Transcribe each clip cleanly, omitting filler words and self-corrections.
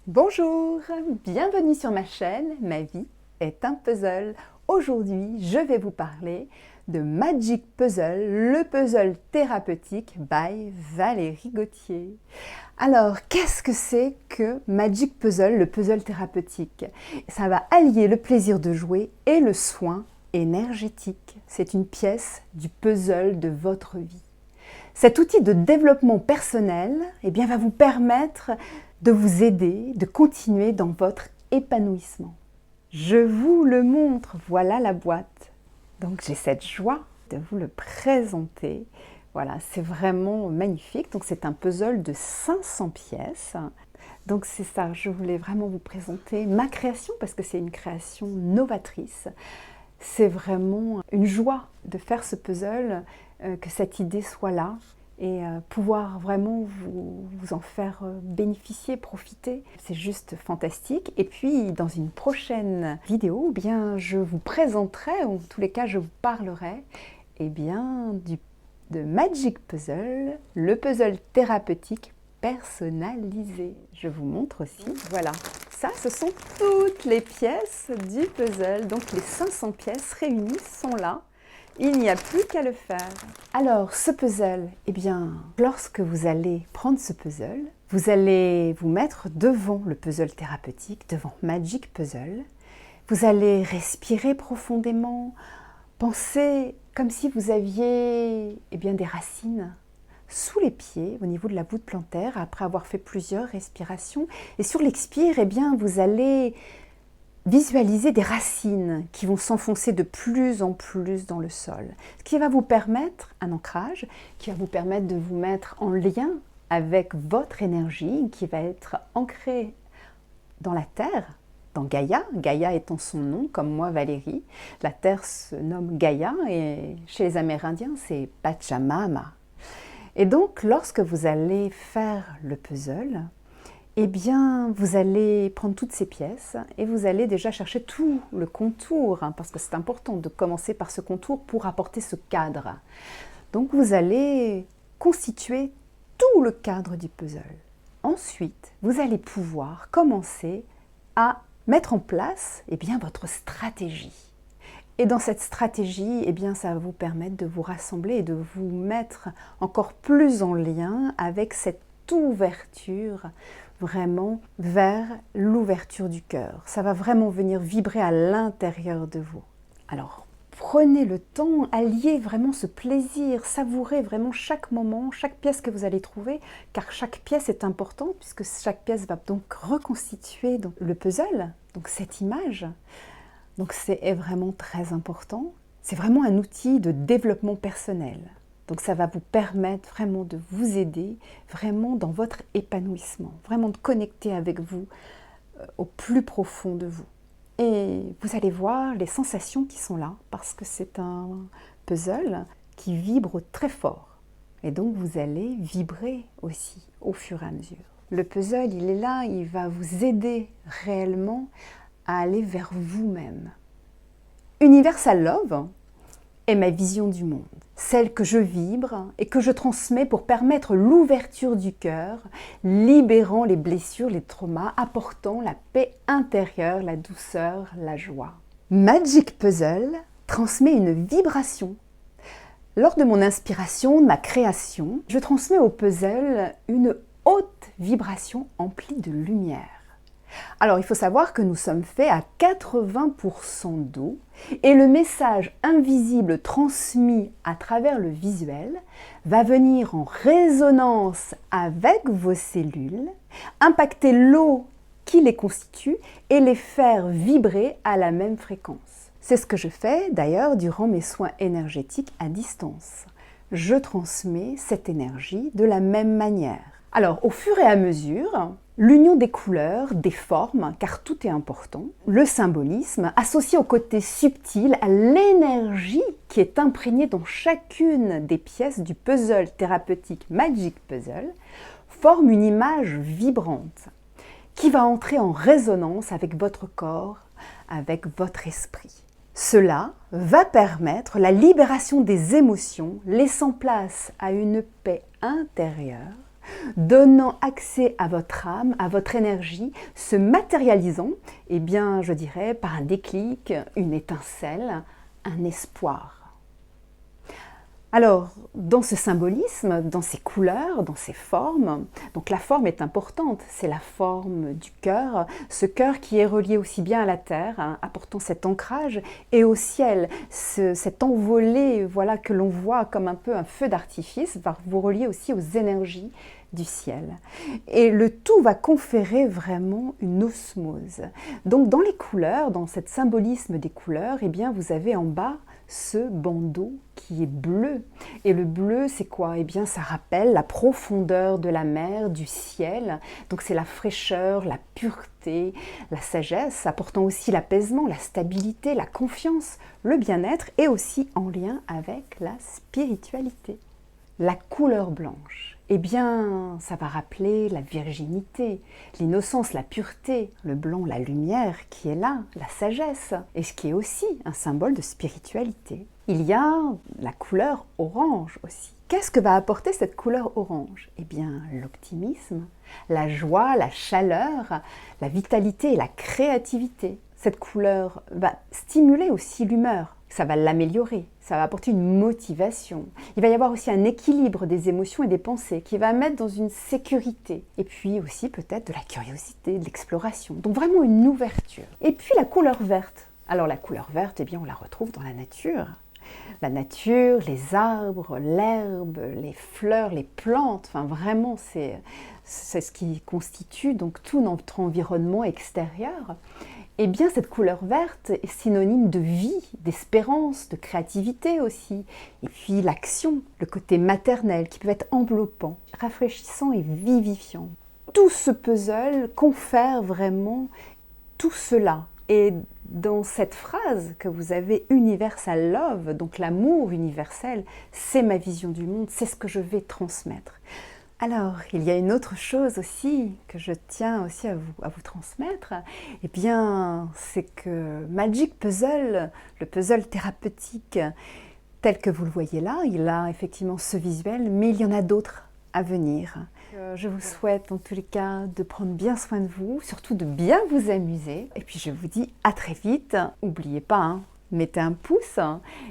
Bonjour, bienvenue sur ma chaîne Ma vie est un puzzle. Aujourd'hui, je vais vous parler de Magic Puzzle, le puzzle thérapeutique by Valérie Gauthier. Alors, qu'est-ce que c'est que Magic Puzzle, le puzzle thérapeutique? Ça va allier le plaisir de jouer et le soin énergétique. C'est une pièce du puzzle de votre vie. Cet outil de développement personnel va vous permettre de vous aider, de continuer dans votre épanouissement. Je vous le montre, voilà la boîte. Donc j'ai cette joie de vous le présenter. Voilà, c'est vraiment magnifique. Donc c'est un puzzle de 500 pièces. Donc c'est ça, je voulais vraiment vous présenter ma création parce que c'est une création novatrice. C'est vraiment une joie de faire ce puzzle, que cette idée soit là et pouvoir vraiment vous en faire bénéficier, profiter. C'est juste fantastique. Et puis dans une prochaine vidéo, je vous présenterai, ou en tous les cas je vous parlerai de Magic Puzzle, le puzzle thérapeutique personnalisé. Je vous montre aussi, voilà. Ça, ce sont toutes les pièces du puzzle. Donc les 500 pièces réunies sont là. Il n'y a plus qu'à le faire. Alors, ce puzzle, lorsque vous allez prendre ce puzzle, vous allez vous mettre devant le puzzle thérapeutique, devant Magic Puzzle. Vous allez respirer profondément, penser comme si vous aviez des racines sous les pieds, au niveau de la voûte plantaire, après avoir fait plusieurs respirations. Et sur l'expire, vous allez visualiser des racines qui vont s'enfoncer de plus en plus dans le sol. Ce qui va vous permettre un ancrage, qui va vous permettre de vous mettre en lien avec votre énergie, qui va être ancrée dans la terre, dans Gaïa, Gaïa étant son nom, comme moi Valérie. La terre se nomme Gaïa et chez les Amérindiens, c'est Pachamama. Et donc, lorsque vous allez faire le puzzle, vous allez prendre toutes ces pièces et vous allez déjà chercher tout le contour, parce que c'est important de commencer par ce contour pour apporter ce cadre. Donc, vous allez constituer tout le cadre du puzzle. Ensuite, vous allez pouvoir commencer à mettre en place votre stratégie. Et dans cette stratégie, ça va vous permettre de vous rassembler et de vous mettre encore plus en lien avec cette ouverture vraiment vers l'ouverture du cœur. Ça va vraiment venir vibrer à l'intérieur de vous. Alors, prenez le temps, alliez vraiment ce plaisir, savourez vraiment chaque moment, chaque pièce que vous allez trouver, car chaque pièce est importante puisque chaque pièce va donc reconstituer le puzzle, donc cette image. Donc c'est vraiment très important. C'est vraiment un outil de développement personnel. Donc ça va vous permettre vraiment de vous aider, vraiment dans votre épanouissement, vraiment de connecter avec vous au plus profond de vous. Et vous allez voir les sensations qui sont là, parce que c'est un puzzle qui vibre très fort. Et donc vous allez vibrer aussi au fur et à mesure. Le puzzle, il est là, il va vous aider réellement à aller vers vous-même. Universal Love est ma vision du monde, celle que je vibre et que je transmets pour permettre l'ouverture du cœur, libérant les blessures, les traumas, apportant la paix intérieure, la douceur, la joie. Magic Puzzle transmet une vibration. Lors de mon inspiration, de ma création, je transmets au puzzle une haute vibration emplie de lumière. Alors, il faut savoir que nous sommes faits à 80% d'eau et le message invisible transmis à travers le visuel va venir en résonance avec vos cellules, impacter l'eau qui les constitue et les faire vibrer à la même fréquence. C'est ce que je fais d'ailleurs durant mes soins énergétiques à distance. Je transmets cette énergie de la même manière. Alors, au fur et à mesure, l'union des couleurs, des formes, car tout est important, le symbolisme, associé au côté subtil, à l'énergie qui est imprégnée dans chacune des pièces du puzzle thérapeutique Magic Puzzle, forme une image vibrante qui va entrer en résonance avec votre corps, avec votre esprit. Cela va permettre la libération des émotions, laissant place à une paix intérieure, donnant accès à votre âme, à votre énergie, se matérialisant, eh bien, je dirais, par un déclic, une étincelle, un espoir. Alors, dans ce symbolisme, dans ces couleurs, dans ces formes, donc la forme est importante, c'est la forme du cœur, ce cœur qui est relié aussi bien à la terre, hein, apportant cet ancrage, et au ciel, cet envolé voilà, que l'on voit comme un peu un feu d'artifice, va vous relier aussi aux énergies du ciel. Et le tout va conférer vraiment une osmose. Donc dans les couleurs, dans ce symbolisme des couleurs, eh bien vous avez en bas ce bandeau qui est bleu. Et le bleu, c'est quoi? Eh bien, ça rappelle la profondeur de la mer, du ciel. Donc, c'est la fraîcheur, la pureté, la sagesse, apportant aussi l'apaisement, la stabilité, la confiance, le bien-être et aussi en lien avec la spiritualité. La couleur blanche, eh bien, ça va rappeler la virginité, l'innocence, la pureté, le blanc, la lumière qui est là, la sagesse, et ce qui est aussi un symbole de spiritualité. Il y a la couleur orange aussi. Qu'est-ce que va apporter cette couleur orange? Eh bien, l'optimisme, la joie, la chaleur, la vitalité et la créativité. Cette couleur va stimuler aussi l'humeur, ça va l'améliorer, ça va apporter une motivation. Il va y avoir aussi un équilibre des émotions et des pensées qui va mettre dans une sécurité. Et puis aussi peut-être de la curiosité, de l'exploration. Donc vraiment une ouverture. Et puis la couleur verte. Alors la couleur verte, eh bien on la retrouve dans la nature. La nature, les arbres, l'herbe, les fleurs, les plantes, enfin vraiment c'est ce qui constitue donc tout notre environnement extérieur. Eh bien, cette couleur verte est synonyme de vie, d'espérance, de créativité aussi. Et puis l'action, le côté maternel qui peut être enveloppant, rafraîchissant et vivifiant. Tout ce puzzle confère vraiment tout cela. Et dans cette phrase que vous avez Universal Love, donc l'amour universel, c'est ma vision du monde, c'est ce que je vais transmettre. Alors, il y a une autre chose aussi que je tiens aussi à vous transmettre, eh bien, c'est que Magic Puzzle, le puzzle thérapeutique tel que vous le voyez là, il a effectivement ce visuel, mais il y en a d'autres à venir. Je vous souhaite en tous les cas de prendre bien soin de vous, surtout de bien vous amuser. Et puis je vous dis à très vite. N'oubliez pas, hein, mettez un pouce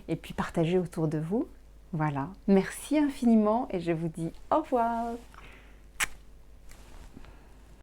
et puis partagez autour de vous. Voilà, merci infiniment et je vous dis au revoir.